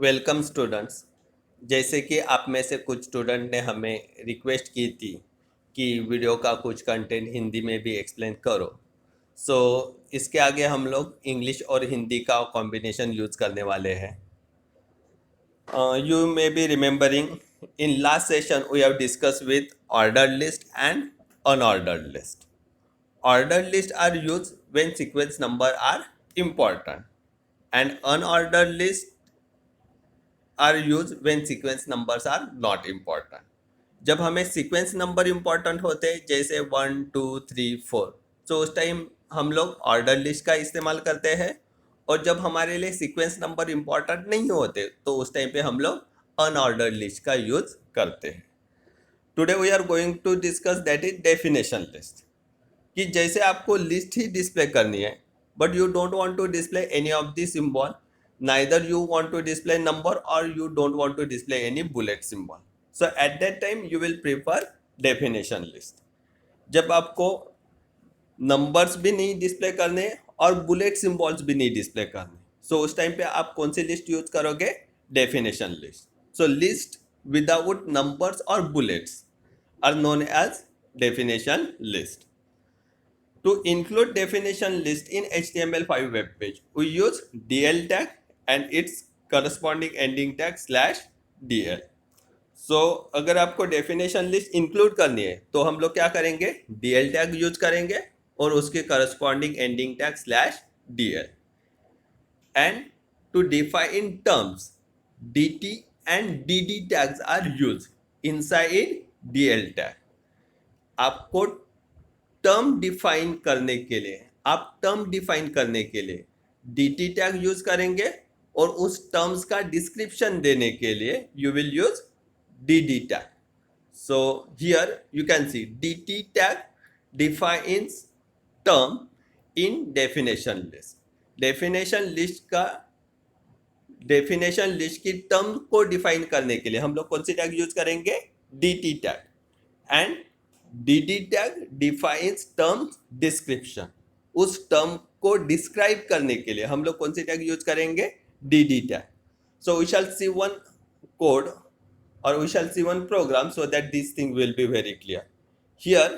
Welcome students. जैसे कि आप में से कुछ स्टूडेंट ने हमें रिक्वेस्ट की थी कि वीडियो का कुछ कंटेंट हिंदी में भी एक्सप्लेन करो। सो इसके आगे हम लोग इंग्लिश और हिंदी का कॉम्बिनेशन यूज़ करने वाले हैं। You may be remembering in last session we have discussed with ordered list and unordered list. Ordered list are used when sequence number are important and unordered list are used when sequence numbers are not important. जब हमें sequence number important होते हैं जैसे 1 2 3 4, तो उस time हम लोग order list का इस्तेमाल करते हैं। और जब हमारे लिए सीक्वेंस नंबर इम्पॉर्टेंट नहीं होते तो उस टाइम पे हम लोग अनऑर्डर लिस्ट का यूज करते हैं। Today we are going to discuss that is definition list. कि जैसे आपको लिस्ट ही डिस्प्ले करनी है but you don't want to display any of the symbol, neither you want to display number और you don't want to display any bullet symbol, so at that time you will prefer definition list. जब आपको numbers भी नहीं display करने और bullet symbols भी नहीं display करने, सो उस टाइम पे आप कौन सी लिस्ट यूज करोगे? Definition list. So list without numbers और bullets are known as definition list. To include definition list in HTML5 web page, we use DL tag and its corresponding ending tag /DL. So अगर आपको definition list include करनी है तो हम लोग क्या करेंगे? DL टैग यूज करेंगे और उसके corresponding ending tag /DL. And to define terms, DT and DD tags are used inside DL tag. आपको टर्म डिफाइन करने के लिए डी टी टैग यूज करेंगे और उस टर्म्स का डिस्क्रिप्शन देने के लिए you will use D D tag. So here you can see D T tag defines term in definition list. Definition list की टर्म को डिफाइन करने के लिए हम लोग कौन सी टैग यूज करेंगे? D T tag. And dd tag defines term description. उस टर्म को डिस्क्राइब करने के लिए हम लोग कौन सी टैग यूज करेंगे? dd tag. So we shall see one code or we shall see one program so that this thing will be very clear. Here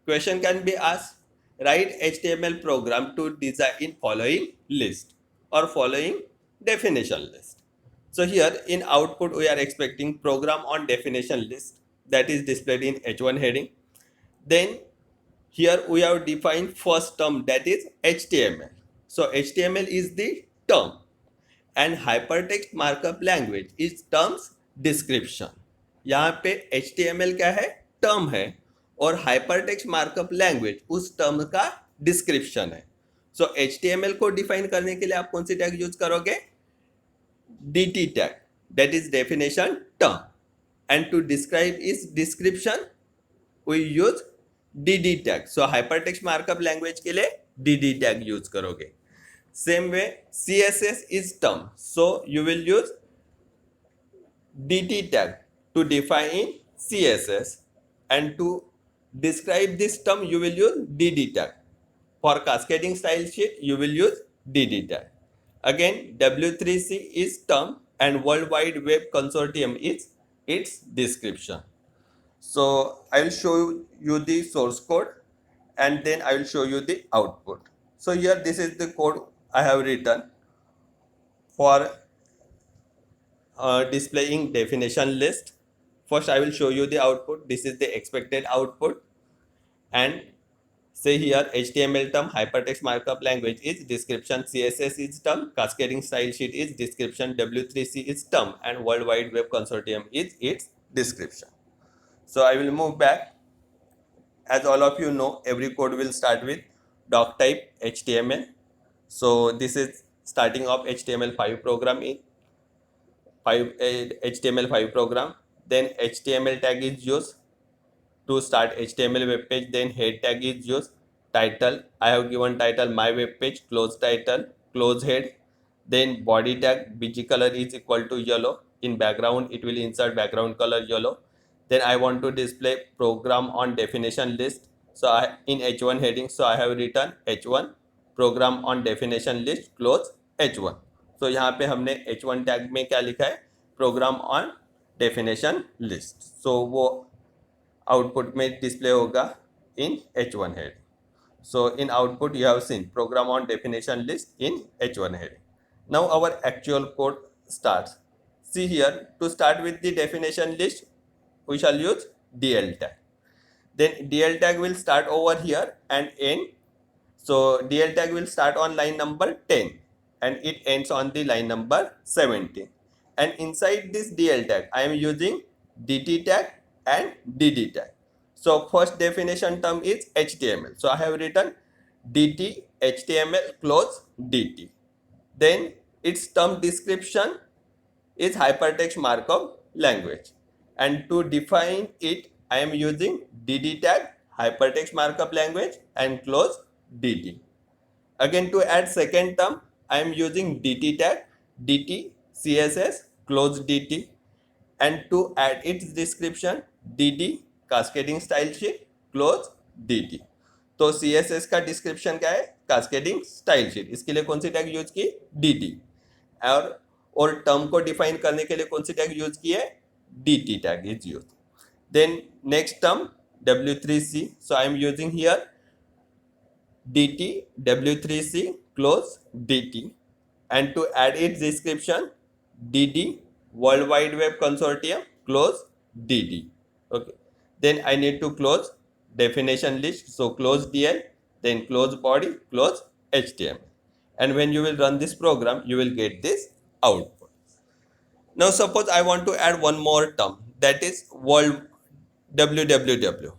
question can be asked, write HTML program to design following list or following definition list. So here in output we are expecting program on definition list that is displayed in H1 heading. Then here we have defined first term, that is HTML. So HTML is the term and hypertext markup language is terms description. यहाँ पे HTML क्या है? Term है और hypertext markup language उस term का description है. सो HTML को डिफाइन करने के लिए आप कौन सी टैग यूज करोगे? DT tag, that is definition term, and to describe its description we use DD tag. So hypertext markup language के लिए DD tag यूज करोगे. Same way CSS is term, so you will use DT tag to define CSS, and to describe this term you will use DD tag. For cascading style sheet you will use DD tag. Again W3C is term and World Wide Web Consortium is its description. So I will show you the source code and then I will show you the output. So here this is the code I have written for displaying definition list. First I will show you the output. This is the expected output, and say here HTML term, hypertext markup language is description, CSS is term, cascading style sheet is description, W3C is term, and World Wide Web Consortium is its description. So I will move back. As all of you know, every code will start with doc type HTML. So this is starting of HTML5 program in HTML5 program. Then HTML tag is used to start HTML web page. Then head tag is used. Title, I have given title my web page, close title, close head. Then body tag, bg color is equal to yellow. In background it will insert background color yellow. Then I want to display program on definition list. So in H1 heading, so I have written H1 program on definition list, close H1. तो यहाँ पे हमने H1 tag में क्या लिखा है, programme on definition list, सो वो output में डिस्प्ले होगा इन H1 head. So in output you have seen program on definition list in H1 head. Now our actual code starts. See here, to start with the definition list we shall use DL tag. Then DL tag will start over here and end. So DL tag will start on line number 10 and it ends on the line number 17. And inside this DL tag I am using DT tag and DD tag. So first definition term is HTML. So I have written DT HTML close DT. Then its term description is hypertext markup language. And to define it, I am using DD tag hypertext markup language and close DT. Again, to add second term, I am using DT tag DT CSS close DT. And to add its description, DD cascading style sheet close DT. तो CSS का description क्या है, cascading style sheet. इसके लिए कौन सी tag use की, DT. और टर्म को डिफाइन करने के लिए कौन सी टैग यूज की है, DT tag is use. Then next term W3C. So I am using here DT W3C close DT. And to add its description, DD World Wide Web Consortium close DD. Okay. Then I need to close definition list. So close DL, then close body, close HTML. And when you will run this program, you will get this output. Now suppose I want to add one more term, that is world www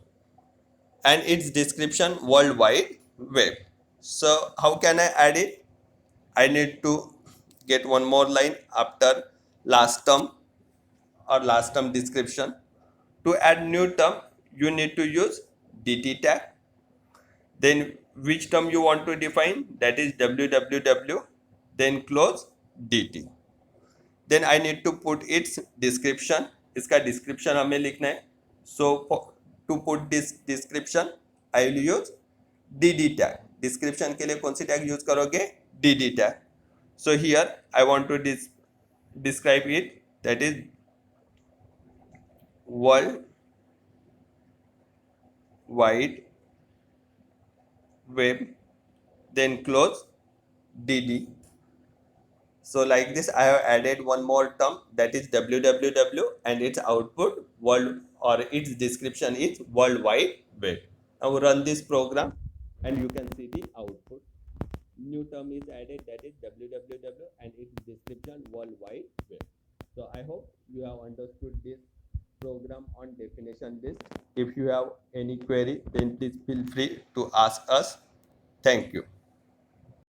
and its description World Wide Web. So how can I add it? I need to get one more line after last term or last term description. To add new term, you need to use DT tag. Then which term you want to define, that is www, then close DT. Then I need to put its description. इसका description हमें लिखना है. So to put this description, I will use DD tag. Description के लिए कौन सी tag use करोगे, DD tag. So here I want to describe it, that is World Wide Web, then close DD. So like this I have added one more term, that is www, and its output world or its description is World Wide Web. Now run this program and you can see the output. New term is added, that is www, and its description World Wide Web. So I hope you have understood this program on definition list. If you have any query, then please feel free to ask us. Thank you.